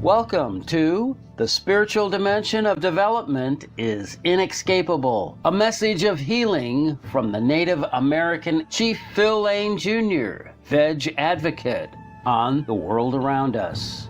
Welcome to The Spiritual Dimension of Development is Inescapable, a message of healing from the Native American Chief Phil Lane Jr., Veg Advocate, on the world around us.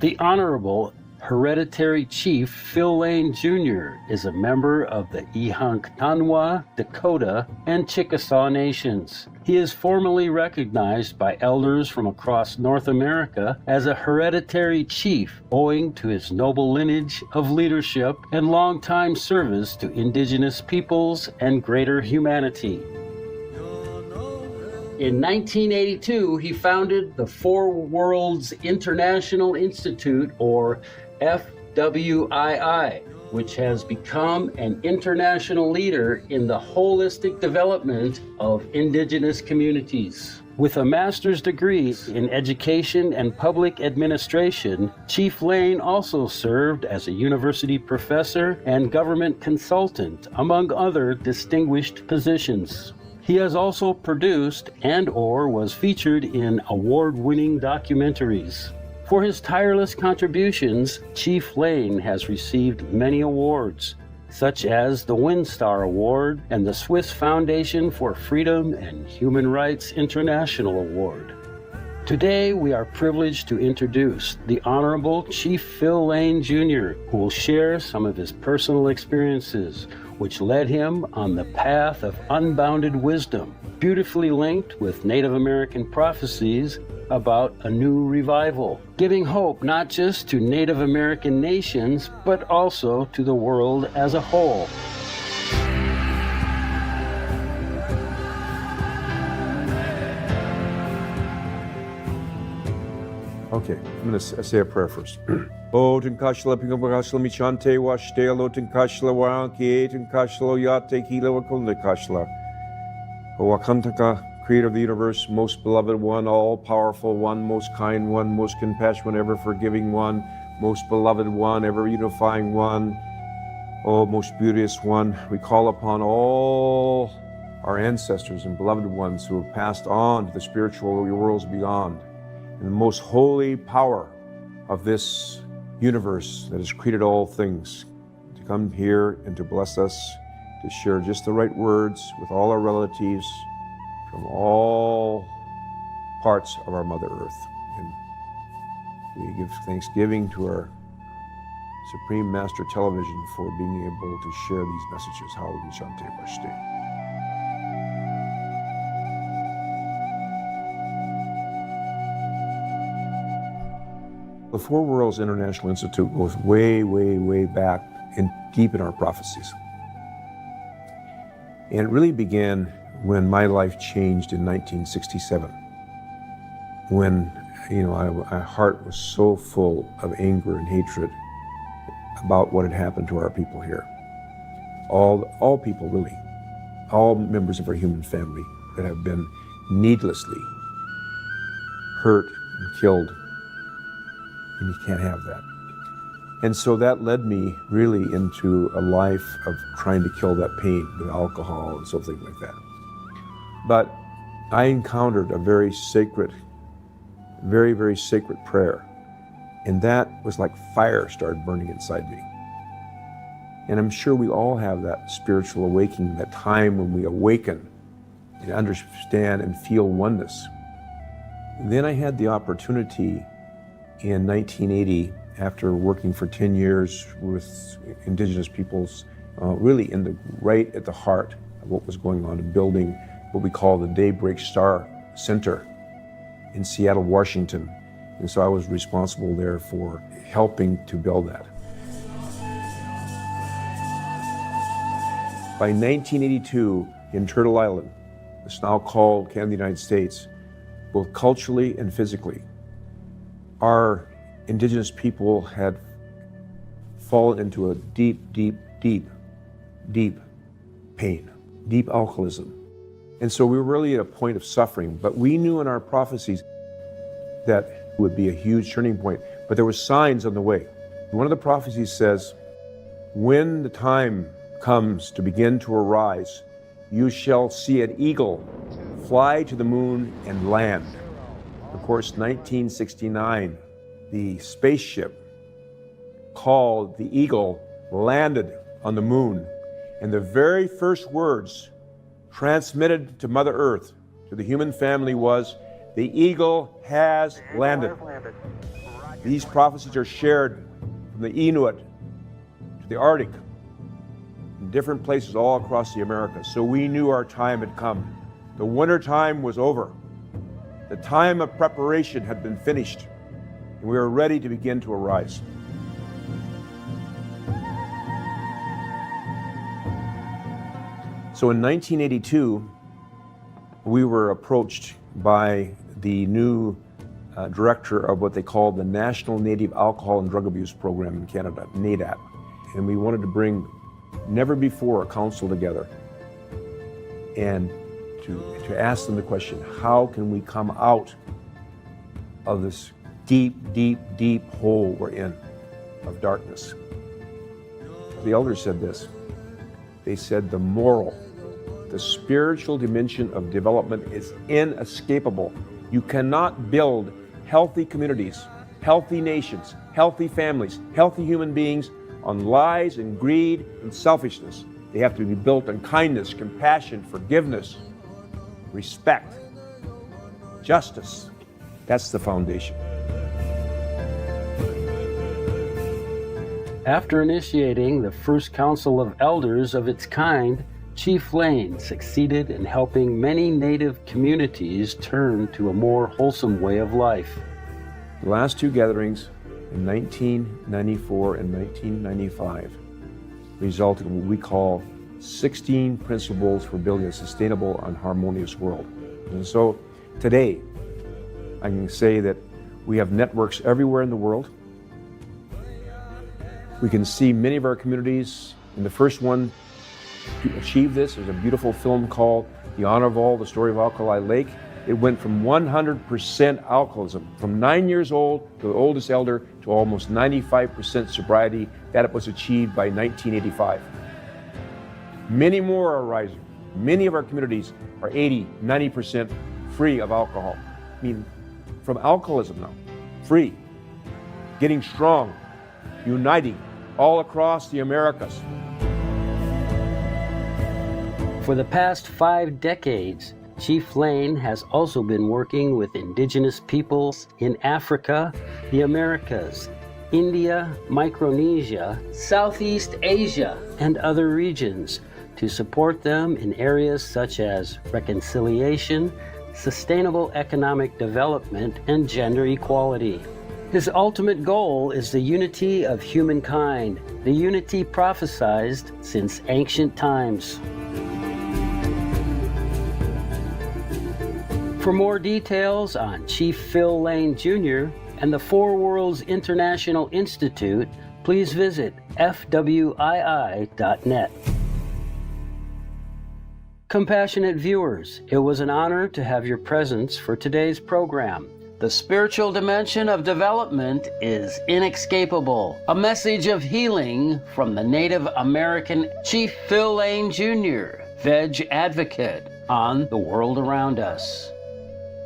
The Honorable Hereditary Chief Phil Lane Jr. is a member of the Ehunktanwa, Dakota, and Chickasaw nations. He is formally recognized by elders from across North America as a hereditary chief, owing to his noble lineage of leadership and longtime service to indigenous peoples and greater humanity. In 1982, he founded the Four Worlds International Institute, or FWII, which has become an international leader in the holistic development of indigenous communities. With a master's degree in education and public administration, Chief Lane also served as a university professor and government consultant, among other distinguished positions. He has also produced and/or was featured in award-winning documentaries. For his tireless contributions, Chief Lane has received many awards, such as the WinStar Award and the Swiss Foundation for Freedom and Human Rights International Award. Today, we are privileged to introduce the Honorable Chief Phil Lane Jr., who will share some of his personal experiences, which led him on the path of unbounded wisdom, beautifully linked with Native American prophecies about a new revival, giving hope not just to Native American nations, but also to the world as a whole. Okay, I'm going to say a prayer first. O Tinkashla Pingabashla Michante Washtelo Tinkashla Waranki Tinkashla Yate Kila Wakunda Kashla. O Wakantaka, Creator of the universe, most beloved one, all-powerful one, most kind one, most compassionate one, ever-forgiving one, most beloved one, ever-unifying one, O most beauteous one, we call upon all our ancestors and beloved ones who have passed on to the spiritual worlds beyond, in the most holy power of this universe that has created all things, to come here and to bless us, to share just the right words with all our relatives from all parts of our Mother Earth. And we give thanksgiving to our Supreme Master Television for being able to share these messages. Hallelujah. Shante Vashte. The Four Worlds International Institute goes way, way, way back and deep in our prophecies. And it really began when my life changed in 1967. When, my heart was so full of anger and hatred about what had happened to our people here. All people, really. All members of our human family that have been needlessly hurt and killed. And you can't have that. And so that led me really into a life of trying to kill that pain with alcohol and something like that. But I encountered a very sacred, very, very sacred prayer. And that was like fire started burning inside me. And I'm sure we all have that spiritual awakening, that time when we awaken and understand and feel oneness. Then I had the opportunity in 1980, after working for 10 years with indigenous peoples, really right at the heart of what was going on in building what we call the Daybreak Star Center in Seattle, Washington. And so I was responsible there for helping to build that. By 1982, in Turtle Island, it's now called Canada, the United States, both culturally and physically, our indigenous people had fallen into a deep, deep, deep, deep pain, deep alcoholism. And so we were really at a point of suffering, but we knew in our prophecies that would be a huge turning point, but there were signs on the way. One of the prophecies says, when the time comes to begin to arise, you shall see an eagle fly to the moon and land. Of course, 1969, the spaceship called the Eagle landed on the moon, and the very first words transmitted to Mother Earth, to the human family, was, "The Eagle has landed." These prophecies are shared from the Inuit to the Arctic, in different places all across the Americas. So we knew our time had come. The winter time was over. The time of preparation had been finished, and we were ready to begin to arise. So in 1982, we were approached by the new director of what they called the National Native Alcohol and Drug Abuse Program in Canada, NADAP. And we wanted to bring, never before, a council together and to ask them the question, how can we come out of this deep, deep, deep hole we're in of darkness? The elders said this. They said the moral, the spiritual dimension of development is inescapable. You cannot build healthy communities, healthy nations, healthy families, healthy human beings on lies and greed and selfishness. They have to be built on kindness, compassion, forgiveness, respect, justice. That's the foundation. After initiating the first council of elders of its kind, Chief Lane succeeded in helping many Native communities turn to a more wholesome way of life. The last two gatherings in 1994 and 1995 resulted in what we call 16 principles for building a sustainable and harmonious world. And so today, I can say that we have networks everywhere in the world. We can see many of our communities, and the first one to achieve this is a beautiful film called The Honor of All, the Story of Alkali Lake. It went from 100% alcoholism, from 9 years old to the oldest elder, to almost 95% sobriety. That was achieved by 1985. Many more are rising. Many of our communities are 80, 90% free of alcohol. I mean, from alcoholism now, free, getting strong, uniting all across the Americas. For the past 5 decades, Chief Lane has also been working with indigenous peoples in Africa, the Americas, India, Micronesia, Southeast Asia, and other regions to support them in areas such as reconciliation, sustainable economic development, and gender equality. His ultimate goal is the unity of humankind, the unity prophesied since ancient times. For more details on Chief Phil Lane Jr. and the Four Worlds International Institute, please visit fwii.net. Compassionate viewers, it was an honor to have your presence for today's program. The spiritual dimension of development is inescapable. A message of healing from the Native American Chief Phil Lane Jr., Veg Advocate, on the world around us.